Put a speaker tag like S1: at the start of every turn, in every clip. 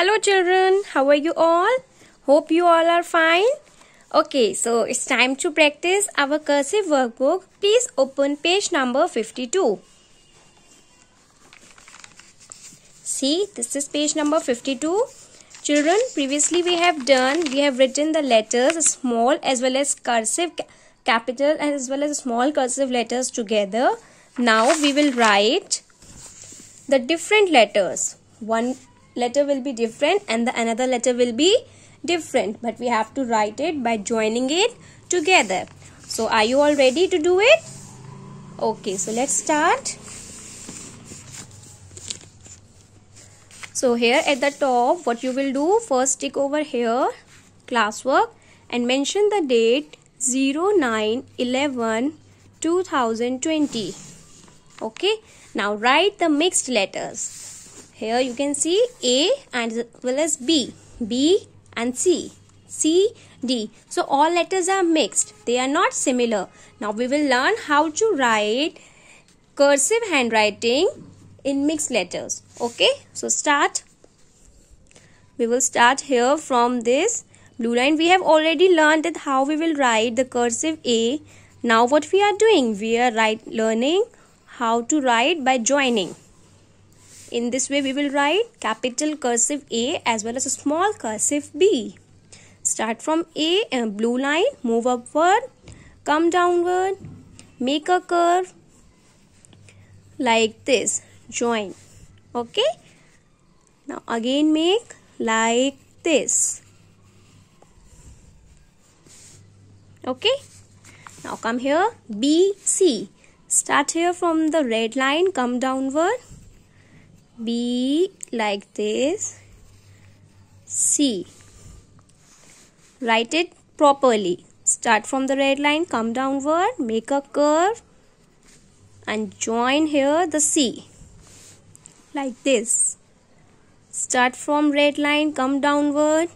S1: Hello children, how are you all? Hope you all are fine. Okay, so it's time to practice our cursive workbook. Please open page number 52. See, this is page number 52. Children, previously we have written the letters small as well as cursive capital as well as small cursive letters together. Now we will write the different letters. One letter will be different and the another letter will be different, but we have to write it by joining it together. So are you all ready to do it? Okay, so let's start. So here at the top, what you will do, first tick over here classwork and mention the date 09/11/2020. Okay, now write the mixed letters. Here you can see A and as well as B, B and C, C, D. So all letters are mixed. They are not similar. Now we will learn how to write cursive handwriting in mixed letters. Okay, so start. We will start here from this blue line. We have already learned that how we will write the cursive A. Now what we are doing? We are learning how to write by joining. In this way, we will write capital cursive A as well as a small cursive B. Start from A, blue line, move upward, come downward, make a curve like this, join. Okay? Now again make like this. Okay? Now come here, B, C. Start here from the red line, come downward. B like this, C. Write it properly. Start from the red line, come downward, make a curve and join here the C like this. Start from red line, come downward,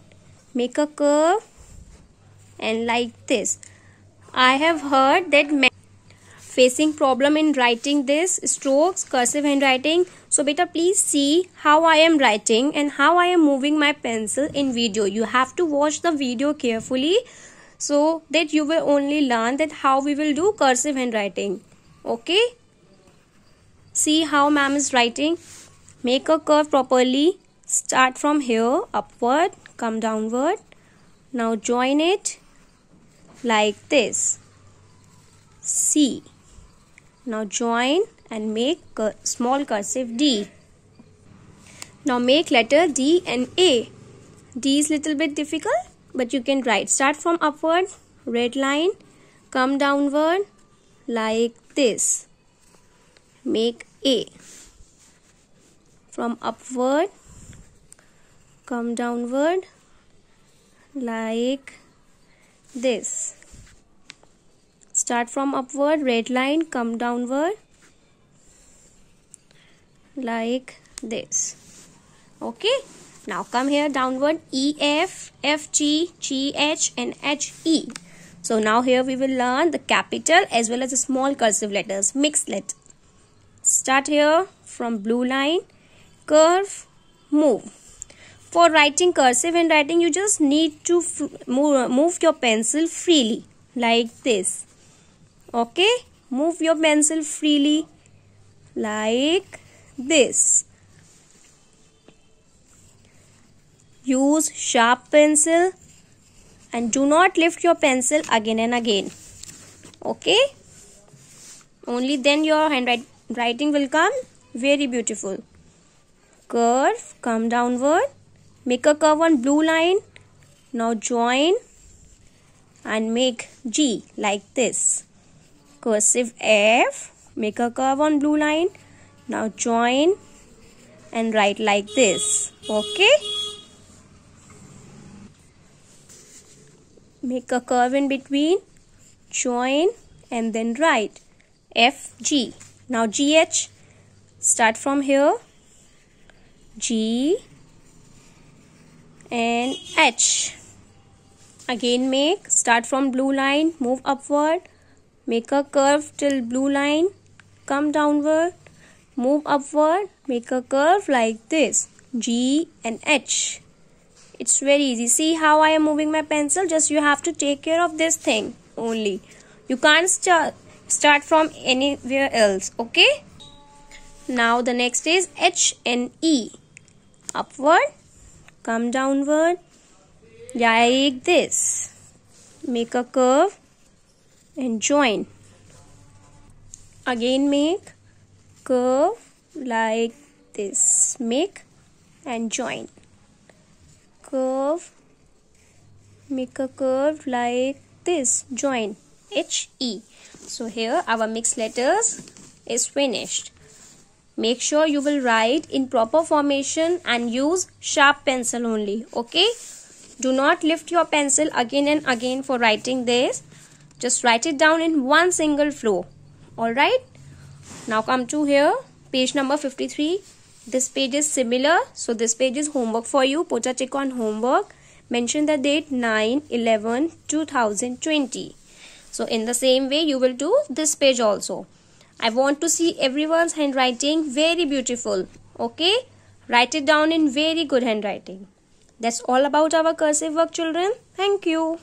S1: make a curve and like this. I have heard that facing problem in writing this strokes cursive handwriting. So beta, please see how I am writing and how I am moving my pencil in video. You have to watch the video carefully so that you will only learn that how we will do cursive handwriting. Okay, see how ma'am is writing. Make a curve properly. Start from here upward, come downward. Now join it like this, C. Now join and make small cursive D. Now make letter D and A. D is little bit difficult, but you can write. Start from upward, red line, come downward like this. Make A. From upward, come downward like this. Start from upward, red line, come downward like this. Okay, now come here downward, E, F, F, G, G, H and H, E. So now here we will learn the capital as well as the small cursive letters, mixed letters. Start here from blue line, curve, move. For writing cursive handwriting, you just need to move your pencil freely like this. Okay, move your pencil freely like this. Use sharp pencil and do not lift your pencil again and again. Okay, only then your handwriting will come very beautiful. Curve, come downward, make a curve on blue line. Now join and make G like this. Cursive F, make a curve on blue line. Now join and write like this. Okay, make a curve in between, join and then write F, G. Now GH, start from here, G and H. Again make, start from blue line, move upward, make a curve till blue line, come downward, move upward, make a curve like this. G and H. It's very easy. See how I am moving my pencil? Just you have to take care of this thing only. You can't start from anywhere else. Okay? Now the next is H and E. Upward, come downward, like this. Make a curve and join. Again make curve like this. Make and join. Curve, make a curve like this. Join. H-E. So here our mixed letters is finished. Make sure you will write in proper formation and use sharp pencil only. Okay? Do not lift your pencil again and again for writing this. Just write it down in one single flow. Alright? Now come to here. Page number 53. This page is similar. So this page is homework for you. Put a tick on homework. Mention the date 9/11/2020. So in the same way you will do this page also. I want to see everyone's handwriting very beautiful. Okay? Write it down in very good handwriting. That's all about our cursive work, children. Thank you.